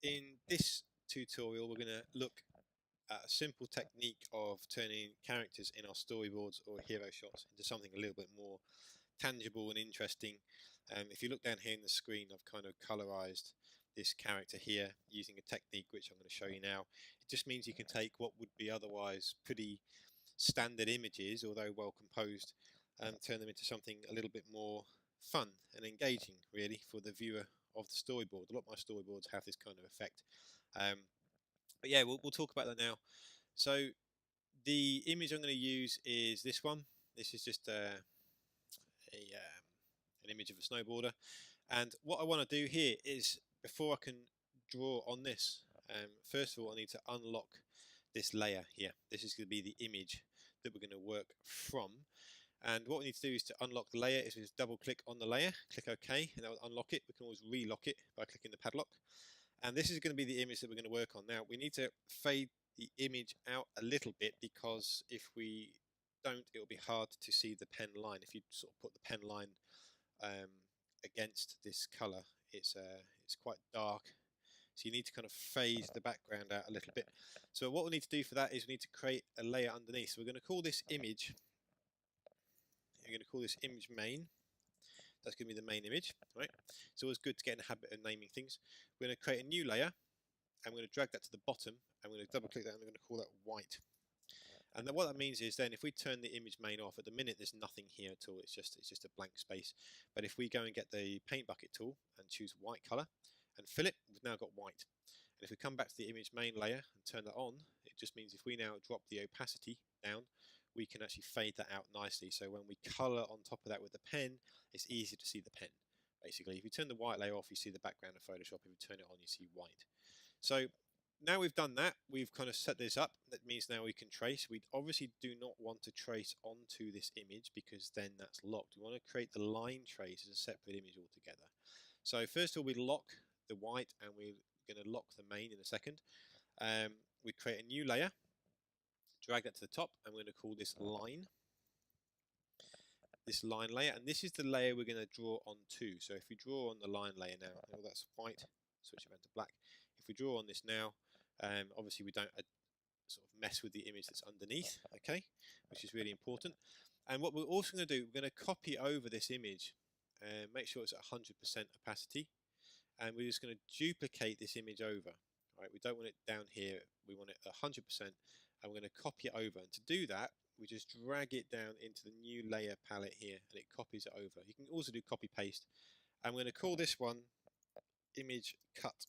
In this tutorial, we're going to look at a simple technique of turning characters in our storyboards or hero shots into something a little bit more tangible and interesting. If you look down here in the screen, I've kind of colorized this character here using a technique which I'm going to show you now. It just means you can take what would be otherwise pretty standard images, although well composed, and turn them into something a little bit more fun and engaging, really, for the viewer of the storyboard. A lot of my storyboards have this kind of effect. Um, but yeah, we'll talk about that now. So the image I'm going to use is this one. This is just an image of a snowboarder. And what I want to do here is, before I can draw on this, first of all, I need to unlock this layer here. This is going to be the image that we're going to work from. And what we need to do is to unlock the layer is just double click on the layer, click OK, and that will unlock it. We can always relock it by clicking the padlock. And this is going to be the image that we're going to work on. Now, we need to fade the image out a little bit, because if we don't, it will be hard to see the pen line. If you sort of put the pen line against this color, it's quite dark, so you need to kind of fade the background out a little bit. So what we need to do for that is we need to create a layer underneath. So we're going to call this image, we're going to call this image main. That's going to be the main image, right? It's always good to get in the habit of naming things. We're going to create a new layer, and we're going to drag that to the bottom, and we're going to double click that, and we're going to call that white. And then what that means is, then if we turn the image main off, at the minute there's nothing here at all. It's just a blank space. But if we go and get the paint bucket tool and choose white color and fill it, we've now got white. And if we come back to the image main layer and turn that on, it just means if we now drop the opacity down, we can actually fade that out nicely. So when we color on top of that with the pen, it's easy to see the pen. Basically, if you turn the white layer off, you see the background of Photoshop. If you turn it on, you see white. So now we've done that, we've kind of set this up. That means now we can trace. We obviously do not want to trace onto this image, because then that's locked. We want to create the line trace as a separate image altogether. So first of all, we lock the white, and we're going to lock the main in a second. We create a new layer, drag that to the top, and we're going to call this line. This line layer, and this is the layer we're going to draw onto. So if we draw on the line layer now, oh, that's white, switch it back to black. If we draw on this now, obviously we don't sort of mess with the image that's underneath, okay, which is really important. And what we're also going to do, we're going to copy over this image and make sure it's at 100% opacity, and we're just going to duplicate this image over. Right, we don't want it down here, we want it 100%, and we're going to copy it over. And to do that, we just drag it down into the new layer palette here, and it copies it over. You can also do copy paste. I'm going to call this one image cut,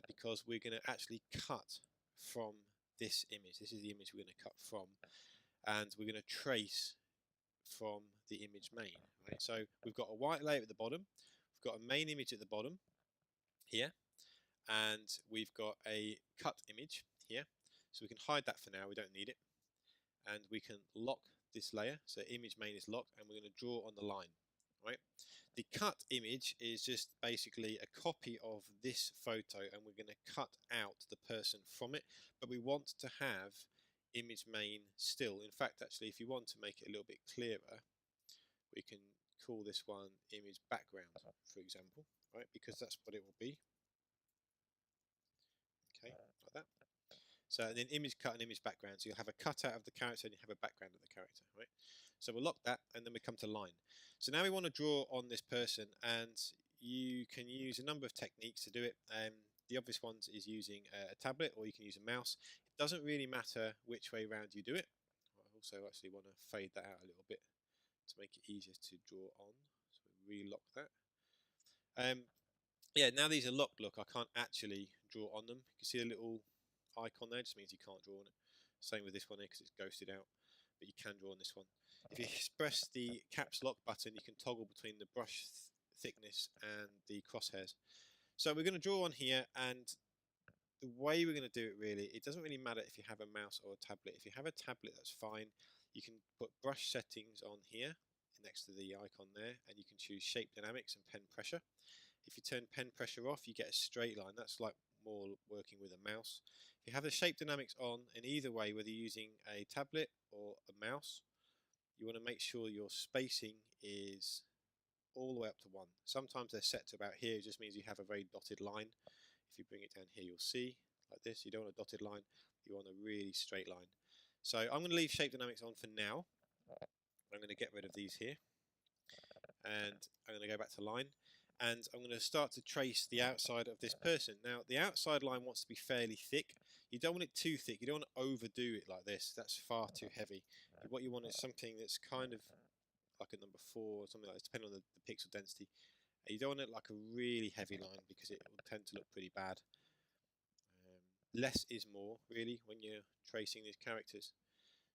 because we're going to actually cut from this image. This is the image we're going to cut from, and we're going to trace from the image main. Right? So we've got a white layer at the bottom, we've got a main image at the bottom here, and we've got a cut image here. So we can hide that for now, we don't need it. And we can lock this layer, so image main is locked, and we're going to draw on the line. Right? The cut image is just basically a copy of this photo, and we're going to cut out the person from it, but we want to have image main still. In fact, actually, if you want to make it a little bit clearer, we can call this one image background, for example, right? Because that's what it will be. Okay, like that. So and then image cut and image background. So you'll have a cutout of the character and you have a background of the character, right? So we'll lock that, and then we come to line. So now we want to draw on this person, and you can use a number of techniques to do it. The obvious ones is using a tablet, or you can use a mouse. It doesn't really matter which way around you do it. I also actually want to fade that out a little bit to make it easier to draw on. So we relock that. Yeah, now these are locked. Look, I can't actually draw on them. You can see a little icon there, just means you can't draw on it. Same with this one here, because it's ghosted out, but you can draw on this one. If you press the caps lock button, you can toggle between the brush thickness and the crosshairs. So we're going to draw on here, and the way we're going to do it, really, it doesn't really matter if you have a mouse or a tablet. If you have a tablet, that's fine. You can put brush settings on here next to the icon there, and you can choose shape dynamics and pen pressure. If you turn pen pressure off, you get a straight line. That's like more working with a mouse. If you have the shape dynamics on, in either way, whether you're using a tablet or a mouse, you want to make sure your spacing is all the way up to 1. Sometimes they're set to about here. It just means you have a very dotted line. If you bring it down here, you'll see like this. You don't want a dotted line, you want a really straight line. So I'm going to leave shape dynamics on for now. I'm going to get rid of these here, and I'm going to go back to line, and I'm going to start to trace the outside of this person. Now the outside line wants to be fairly thick. You don't want it too thick, you don't want to overdo it like this, that's far too heavy. What you want is something that's kind of like a number 4 or something like this, depending on the pixel density. You don't want it like a really heavy line because it will tend to look pretty bad. Less is more, really, when you're tracing these characters.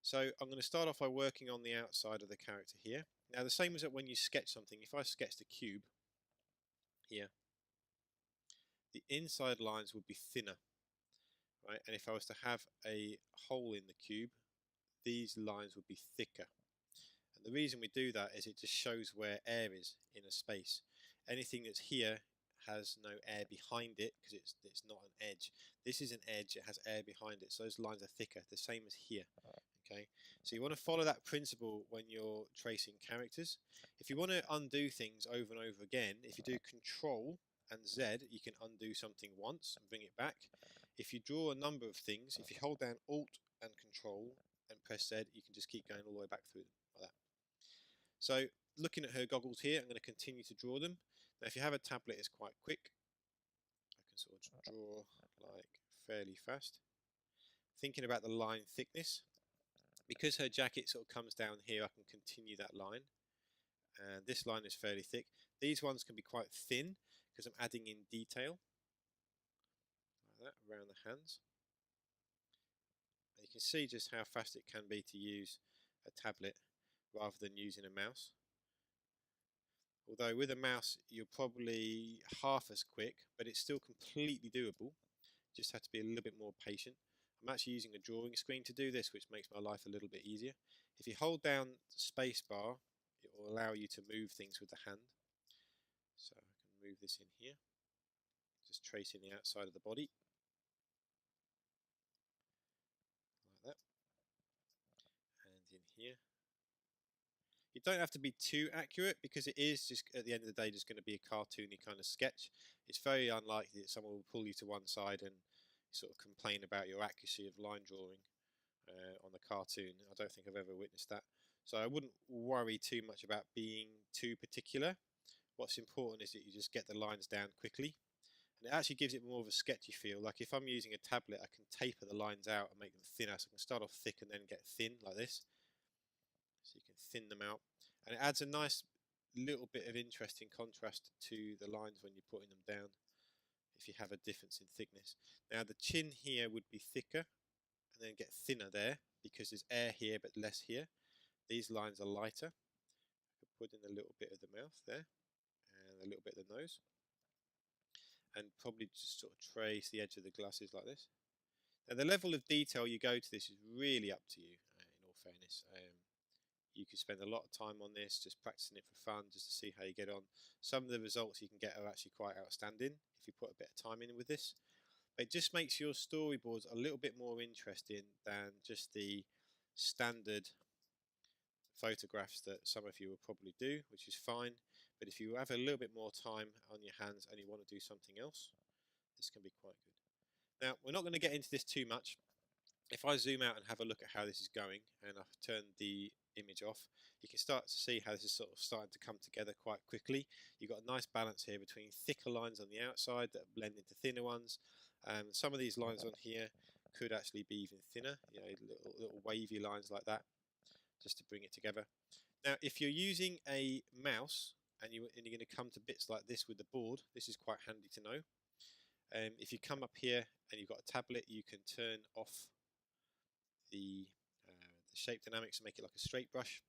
So I'm going to start off by working on the outside of the character here. Now the same as when you sketch something, if I sketched a cube here, the inside lines would be thinner, right? And if I was to have a hole in the cube, these lines would be thicker. And the reason we do that is it just shows where air is in a space. Anything that's here has no air behind it because it's not an edge. This is an edge, it has air behind it, so those lines are thicker, the same as here. Okay, so you want to follow that principle when you're tracing characters. If you want to undo things over and over again, if you do Control and Z, you can undo something once and bring it back. If you draw a number of things, if you hold down Alt and Control and press Z, you can just keep going all the way back through them like that. So looking at her goggles here, I'm going to continue to draw them. Now if you have a tablet, it's quite quick. I can sort of draw like fairly fast. Thinking about the line thickness, because her jacket sort of comes down here, I can continue that line. And this line is fairly thick. These ones can be quite thin because I'm adding in detail like that around the hands. And you can see just how fast it can be to use a tablet rather than using a mouse. Although with a mouse you're probably half as quick, but it's still completely doable. Just have to be a little bit more patient. I'm actually using a drawing screen to do this, which makes my life a little bit easier. If you hold down spacebar, it will allow you to move things with the hand. So I can move this in here, just tracing the outside of the body, like that, and in here. You don't have to be too accurate because it is just at the end of the day just going to be a cartoony kind of sketch. It's very unlikely that someone will pull you to one side and sort of complain about your accuracy of line drawing on the cartoon. I don't think I've ever witnessed that. So I wouldn't worry too much about being too particular. What's important is that you just get the lines down quickly, and it actually gives it more of a sketchy feel. Like if I'm using a tablet, I can taper the lines out and make them thinner, so I can start off thick and then get thin like this. So you can thin them out, and it adds a nice little bit of interesting contrast to the lines when you're putting them down if you have a difference in thickness. Now the chin here would be thicker and then get thinner there because there's air here but less here. These lines are lighter. I could put in a little bit of the mouth there and a little bit of the nose, and probably just sort of trace the edge of the glasses like this. Now the level of detail you go to this is really up to you, in all fairness. You could spend a lot of time on this, just practicing it for fun, just to see how you get on. Some of the results you can get are actually quite outstanding if you put a bit of time in with this. But it just makes your storyboards a little bit more interesting than just the standard photographs that some of you will probably do, which is fine. But if you have a little bit more time on your hands and you want to do something else, this can be quite good. Now, we're not going to get into this too much. If I zoom out and have a look at how this is going, and I've turned the image off, you can start to see how this is sort of starting to come together quite quickly. You've got a nice balance here between thicker lines on the outside that blend into thinner ones. Some of these lines on here could actually be even thinner, you know, little wavy lines like that, just to bring it together. Now, if you're using a mouse and you're going to come to bits like this with the board, this is quite handy to know. If you come up here and you've got a tablet, you can turn off the shape dynamics and make it like a straight brush,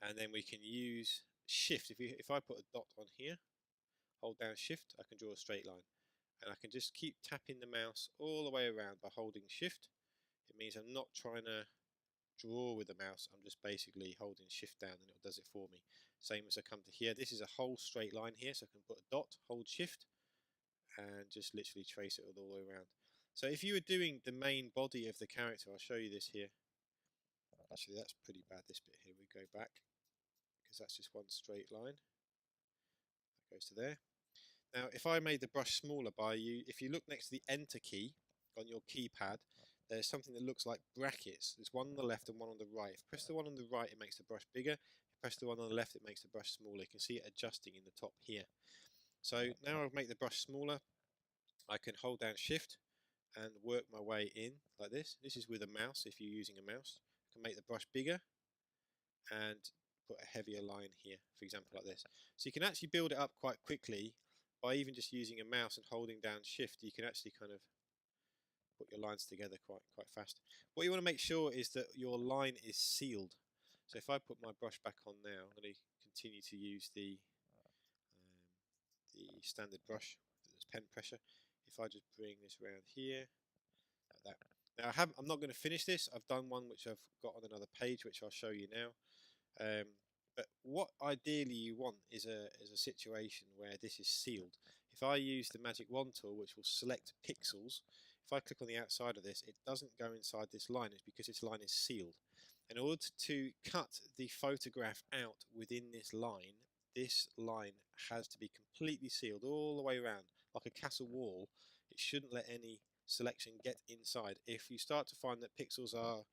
and then we can use shift. If I put a dot on here, hold down shift, I can draw a straight line, and I can just keep tapping the mouse all the way around by holding shift. It means I'm not trying to draw with the mouse, I'm just basically holding shift down and it does it for me. Same as I come to here, this is a whole straight line here, so I can put a dot, hold shift, and just literally trace it all the way around. So if you were doing the main body of the character, I'll show you this here. Actually, that's pretty bad, this bit here. We go back, because that's just one straight line. That goes to there. Now, if I made the brush smaller by you, if you look next to the Enter key on your keypad, there's something that looks like brackets. There's one on the left and one on the right. If you press the one on the right, it makes the brush bigger. If you press the one on the left, it makes the brush smaller. You can see it adjusting in the top here. So now I'll make the brush smaller. I can hold down Shift and work my way in like this. This is with a mouse if you're using a mouse. I can make the brush bigger and put a heavier line here, for example, like this. So you can actually build it up quite quickly by even just using a mouse and holding down Shift. You can actually kind of put your lines together quite fast. What you want to make sure is that your line is sealed. So if I put my brush back on now, I'm going to continue to use the standard brush. There's pen pressure. If I just bring this around here, like that. Now I'm not going to finish this. I've done one which I've got on another page, which I'll show you now. But what ideally you want is a situation where this is sealed. If I use the magic wand tool, which will select pixels, if I click on the outside of this, it doesn't go inside this line. It's because this line is sealed. In order to cut the photograph out within this line has to be completely sealed all the way around, like a castle wall. It shouldn't let any selection get inside. If you start to find that pixels are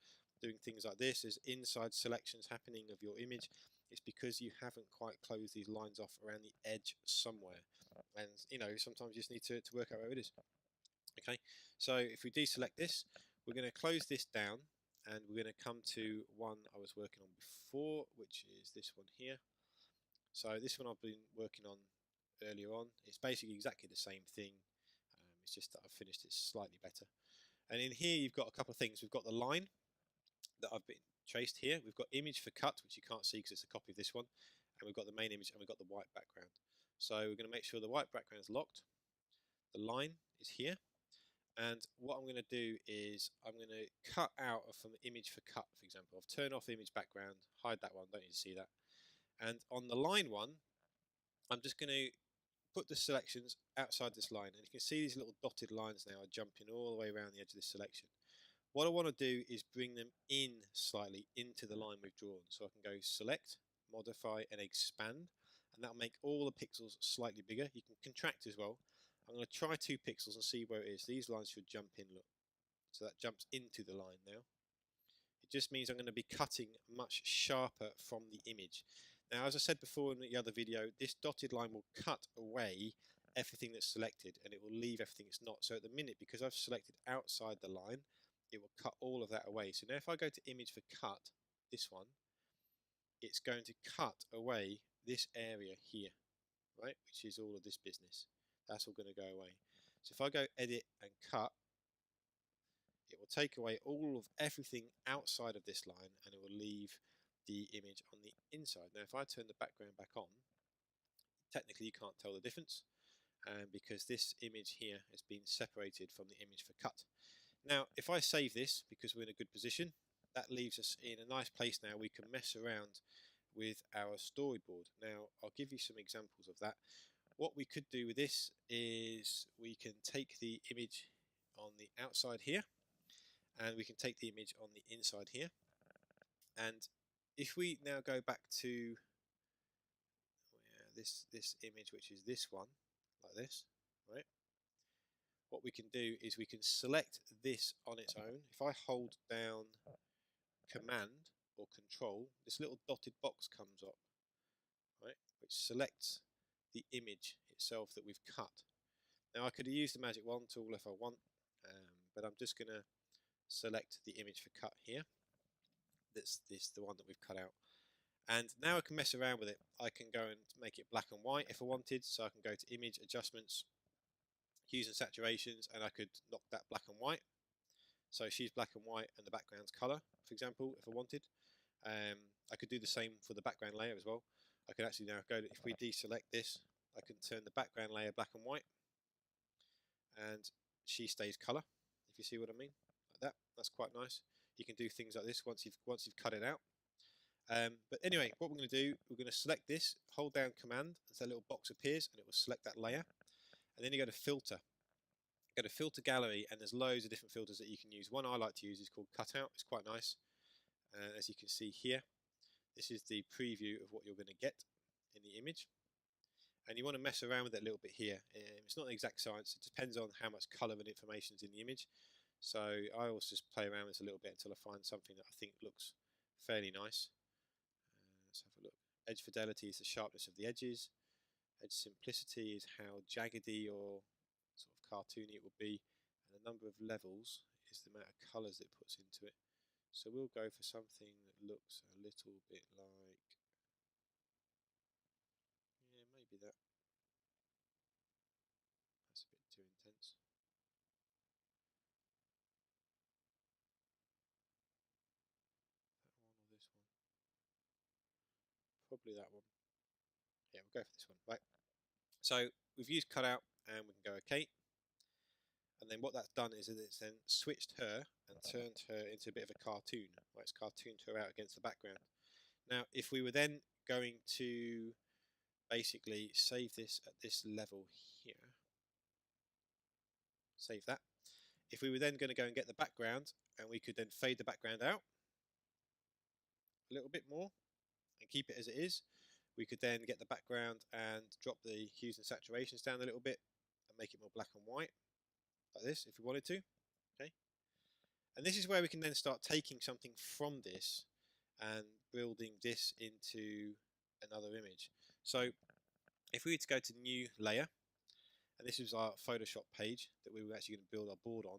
doing things like this, there's inside selections happening of your image, it's because you haven't quite closed these lines off around the edge somewhere. And you know, sometimes you just need to work out where it is. Okay, so if we deselect this, we're going to close this down and we're going to come to one I was working on before, which is this one here. So this one I've been working on earlier on. It's basically exactly the same thing. It's just that I've finished it slightly better. And in here you've got a couple of things. We've got the line that I've been traced here. We've got image for cut, which you can't see because it's a copy of this one. And we've got the main image and we've got the white background. So we're going to make sure the white background is locked. The line is here. And what I'm going to do is I'm going to cut out from the image for cut, for example. I've turned off image background, hide that one, don't need to see that. And on the line one, I'm just going to put the selections outside this line. And you can see these little dotted lines now are jumping all the way around the edge of this selection. What I want to do is bring them in slightly into the line we've drawn. So I can go select, modify and expand. And that'll make all the pixels slightly bigger. You can contract as well. I'm going to try 2 pixels and see where it is. These lines should jump in, look. So that jumps into the line now. It just means I'm going to be cutting much sharper from the image. Now, as I said before in the other video, this dotted line will cut away everything that's selected and it will leave everything that's not. So at the minute, because I've selected outside the line, it will cut all of that away. So now if I go to image for cut, this one, it's going to cut away this area here, right, which is all of this business. That's all going to go away. So if I go edit and cut, it will take away all of everything outside of this line and it will leave the image on the inside. Now if I turn the background back on, technically you can't tell the difference because this image here has been separated from the image for cut. Now if I save this, because we're in a good position, that leaves us in a nice place now. We can mess around with our storyboard. Now I'll give you some examples of that. What we could do with this is we can take the image on the outside here and we can take the image on the inside here. And if we now go back to this image, which is this one, like this, right? What we can do is we can select this on its own. If I hold down Command or Control, this little dotted box comes up, right, which selects the image itself that we've cut. Now I could have used the magic wand tool if I want, but I'm just going to select the image for cut here. That's the one that we've cut out. And now I can mess around with it. I can go and make it black and white if I wanted. So I can go to Image, Adjustments, Hues and Saturations, and I could knock that black and white. So she's black and white and the background's colour, for example, if I wanted. I could do the same for the background layer as well. I could actually now go, if we deselect this, I can turn the background layer black and white. And she stays colour, if you see what I mean. Like that. That's quite nice. You can do things like this once you've cut it out. But anyway, what we're going to do, we're going to select this, hold down Command, as that little box appears, and it will select that layer. And then you go to Filter. Go to Filter Gallery, and there's loads of different filters that you can use. One I like to use is called Cutout. It's quite nice. As you can see here, this is the preview of what you're going to get in the image. and you want to mess around with it a little bit here. It's not an exact science. It depends on how much color and information is in the image. So I always just play around with this a little bit until I find something that I think looks fairly nice. Let's have a look. Edge fidelity is the sharpness of the edges. Edge simplicity is how jaggedy or sort of cartoony it will be. And the number of levels is the amount of colours it puts into it. So we'll go for something that looks a little bit like, yeah, maybe that. That's a bit too intense. That one or this one? Probably that one. Yeah, we'll go for this one. Right. So we've used cutout and we can go OK. And then what that's done is that it's then switched her and turned her into a bit of a cartoon. Right, it's cartooned her out against the background. Now, if we were then going to basically save this at this level here, save that. If we were then going to go and get the background, and we could then fade the background out a little bit more and keep it as it is, we could then get the background and drop the hues and saturations down a little bit and make it more black and white, like this, if we wanted to. Okay. And this is where we can then start taking something from this and building this into another image. So if we were to go to new layer, and this is our Photoshop page that we were actually going to build our board on,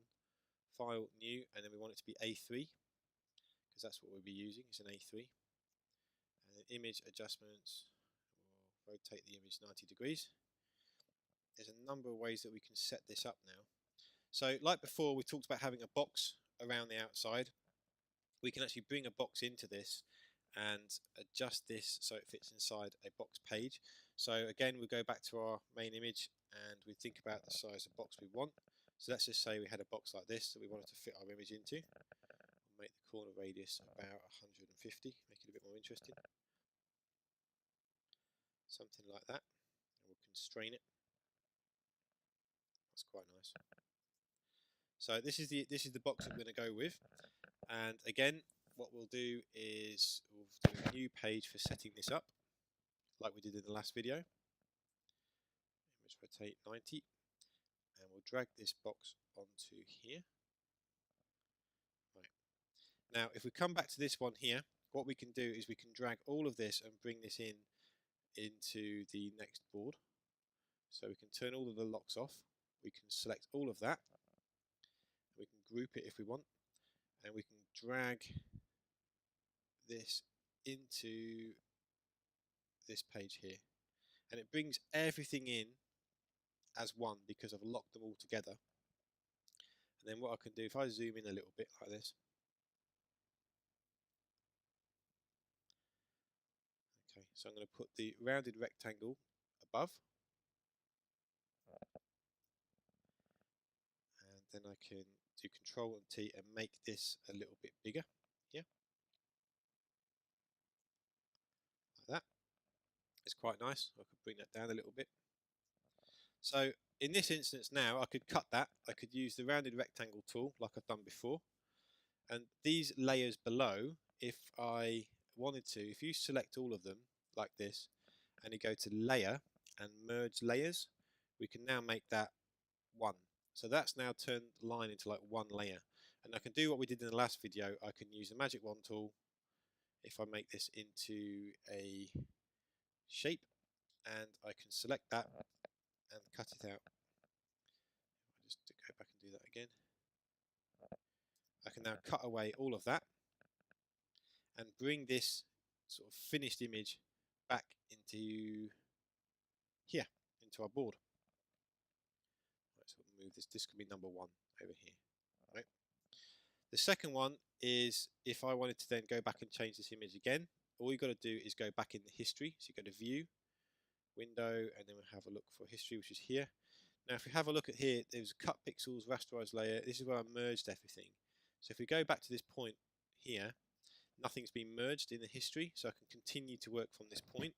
file new, and then we want it to be A3 because that's what we'll be using. It's an A3. And then image adjustments, we'll rotate the image 90 degrees. There's a number of ways that we can set this up now. So like before, we talked about having a box around the outside. We can actually bring a box into this and adjust this so it fits inside a box page. So again, we go back to our main image and we think about the size of box we want. So let's just say we had a box like this that we wanted to fit our image into. We'll make the corner radius about 150, make it a bit more interesting. Something like that. And we'll constrain it. That's quite nice. So this is the box that we're going to go with. And again, what we'll do is we'll do a new page for setting this up, like we did in the last video. Image rotate 90, and we'll drag this box onto here. Right. Now, if we come back to this one here, what we can do is we can drag all of this and bring this into the next board. So we can turn all of the locks off. We can select all of that. We can group it if we want, and we can drag this into this page here, and it brings everything in as one because I've locked them all together. And then what I can do, if I zoom in a little bit like this, okay, so I'm going to put the rounded rectangle above, and then I can do Control and T and make this a little bit bigger here, like that. It's quite nice. I could bring that down a little bit. So in this instance now, I could cut that. I could use the rounded rectangle tool like I've done before. And these layers below, if I wanted to, if you select all of them like this, and you go to Layer and Merge Layers, we can now make that one. So that's now turned the line into like one layer. And I can do what we did in the last video. I can use the Magic Wand tool. If I make this into a shape, and I can select that and cut it out. I'll just go back and do that again. I can now cut away all of that and bring this sort of finished image back into here, into our board. Right, so we'll move this. This can be number one over here. Right. The second one is if I wanted to then go back and change this image again, all you've got to do is go back in the history. So you go to View, Window, and then we'll have a look for history, which is here. Now, if we have a look at here, there's cut pixels, rasterized layer. This is where I merged everything. So if we go back to this point here, nothing's been merged in the history, so I can continue to work from this point,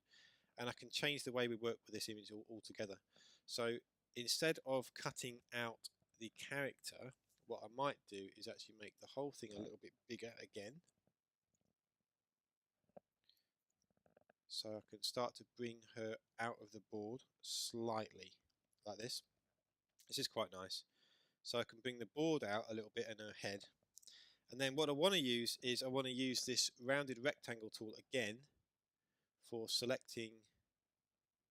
and I can change the way we work with this image altogether. So instead of cutting out the character, what I might do is actually make the whole thing a little bit bigger again. So I can start to bring her out of the board slightly, like this. This is quite nice. So I can bring the board out a little bit and her head. And then what I want to use is I want to use this rounded rectangle tool again for selecting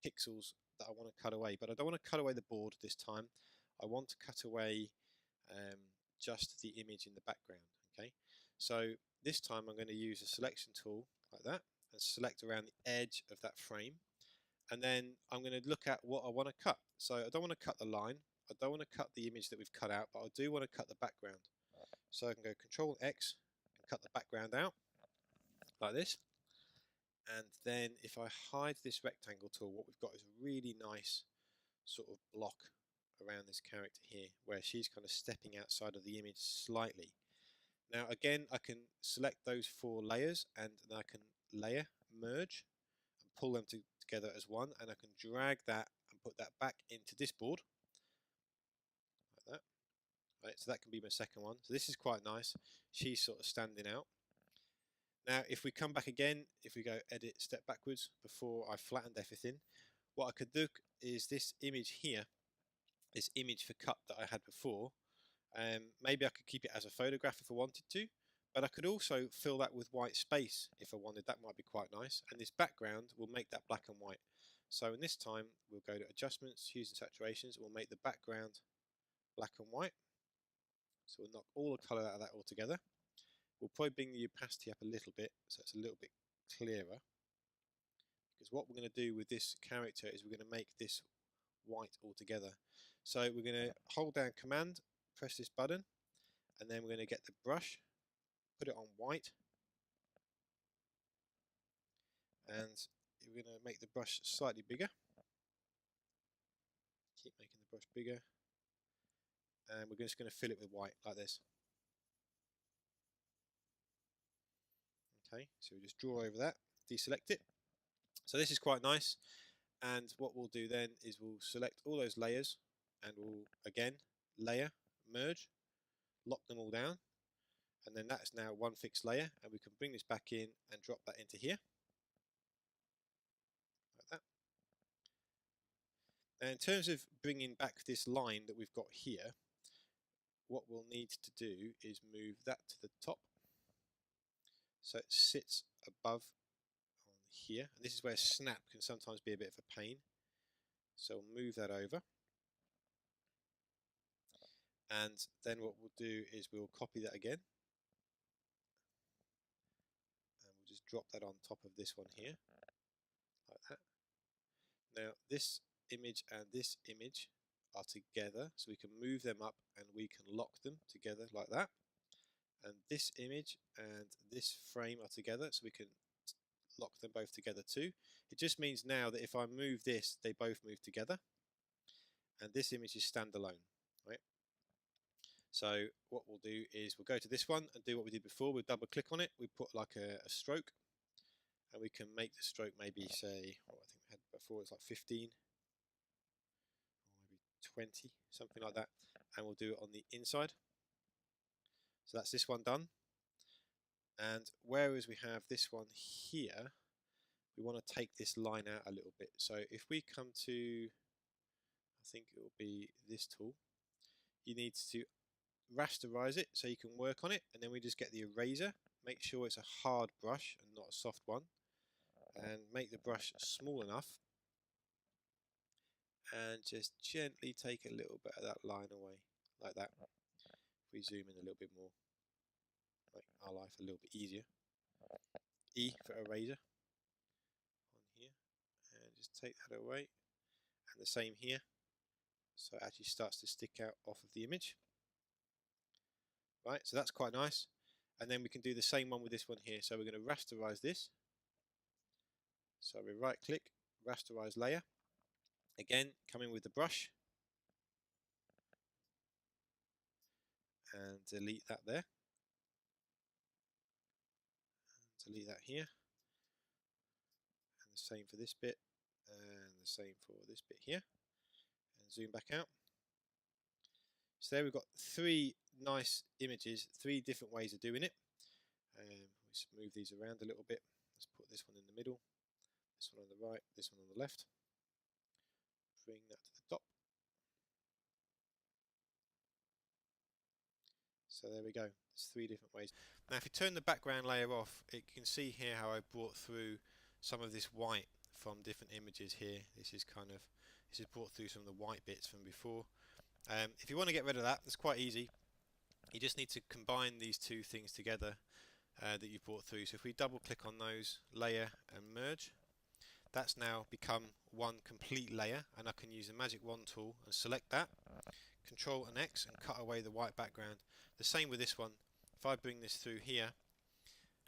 pixels that I want to cut away. But I don't want to cut away the board this time. I want to cut away just the image in the background. Okay, so this time I'm going to use a selection tool like that and select around the edge of that frame. And then I'm going to look at what I want to cut. So I don't want to cut the line. I don't want to cut the image that we've cut out, but I do want to cut the background. So I can go Control X and cut the background out like this. And then if I hide this rectangle tool, what we've got is a really nice sort of block around this character here, where she's kind of stepping outside of the image slightly. Now again, I can select those 4 layers, and then I can layer, merge, and pull them together as one, and I can drag that and put that back into this board, like that. Right, so that can be my second one. So this is quite nice. She's sort of standing out. Now, if we come back again, if we go edit, step backwards before I flattened everything, what I could do is this image here, this image for cut that I had before, maybe I could keep it as a photograph if I wanted to, but I could also fill that with white space if I wanted. That might be quite nice. And this background will make that black and white. So in this time, we'll go to adjustments, hues and saturations. We'll make the background black and white. So we'll knock all the colour out of that altogether. We'll probably bring the opacity up a little bit so it's a little bit clearer, because what we're going to do with this character is we're going to make this white altogether. So we're going to hold down Command, press this button, and then we're going to get the brush, put it on white, and we're going to make the brush slightly bigger. Keep making the brush bigger, and we're just going to fill it with white like this. Okay, so we just draw over that, deselect it. So this is quite nice, and what we'll do then is we'll select all those layers, and we'll again layer, merge, lock them all down, and then that's now one fixed layer, and we can bring this back in and drop that into here, like that. And in terms of bringing back this line that we've got here, what we'll need to do is move that to the top, so it sits above on here. And this is where snap can sometimes be a bit of a pain. So we'll move that over. And then what we'll do is we'll copy that again. And we'll just drop that on top of this one here, like that. Now this image and this image are together, so we can move them up and we can lock them together like that. And this image and this frame are together, so we can lock them both together too. It just means now that if I move this, they both move together, and this image is standalone, right? So what we'll do is we'll go to this one and do what we did before. We'll double click on it, we put like a stroke, and we can make the stroke maybe say, what I think we had before, it's like 15 or maybe 20, something like that, and we'll do it on the inside. So that's this one done. And whereas we have this one here, we want to take this line out a little bit. So if we come to, I think it will be this tool, you need to rasterize it so you can work on it, and then we just get the eraser, make sure it's a hard brush and not a soft one, and make the brush small enough, and just gently take a little bit of that line away, like that. If we zoom in a little bit more, make our life a little bit easier. E for eraser on here, and just take that away, and the same here, so it actually starts to stick out off of the image. Right, so that's quite nice. And then we can do the same one with this one here. So we're going to rasterize this. So we right click, rasterize layer. Again, come in with the brush and delete that there. And delete that here. And the same for this bit, and the same for this bit here. And zoom back out. So there we've got 3 nice images, 3 different ways of doing it. Let's move these around a little bit. Let's put this one in the middle, This one on the right, this one on the left. Bring that to the top. So there we go. There's 3 different ways. Now if you turn the background layer off, you can see here how I brought through some of this white from different images here. This is brought through some of the white bits from before. If you want to get rid of that, it's quite easy. You just need to combine these 2 things together that you've brought through. So if we double click on those, layer and merge, that's now become one complete layer, and I can use the magic wand tool and select that, Control and X, and cut away the white background. The same with this one. If I bring this through here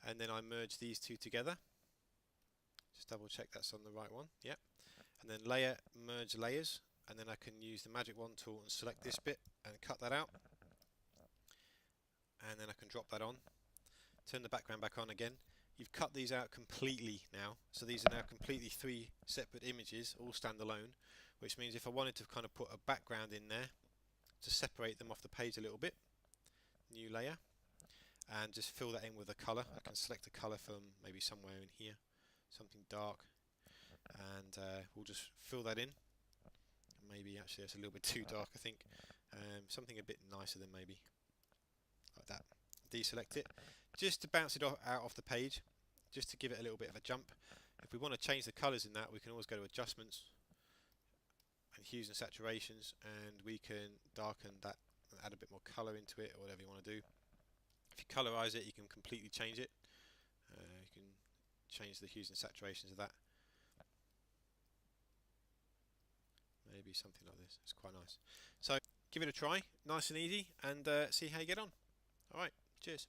and then I merge these 2 together, just double check that's on the right one, yep, and then layer, merge layers, and then I can use the magic wand tool and select this bit and cut that out, and then I can drop that on, turn the background back on again. You've cut these out completely now, so these are now completely 3 separate images, all standalone, which means if I wanted to kind of put a background in there to separate them off the page a little bit, new layer, and just fill that in with a colour. I can select a colour from maybe somewhere in here, something dark, and we'll just fill that in. Maybe actually it's a little bit too dark, I think. Something a bit nicer than maybe like that. Deselect it, just to bounce it out off the page, just to give it a little bit of a jump. If we want to change the colours in that, we can always go to adjustments and hues and saturations, and we can darken that and add a bit more colour into it, or whatever you want to do. If you colorise it, you can completely change it. You can change the hues and saturations of that. Maybe something like this. It's quite nice. So give it a try, nice and easy, and see how you get on. Alright, cheers.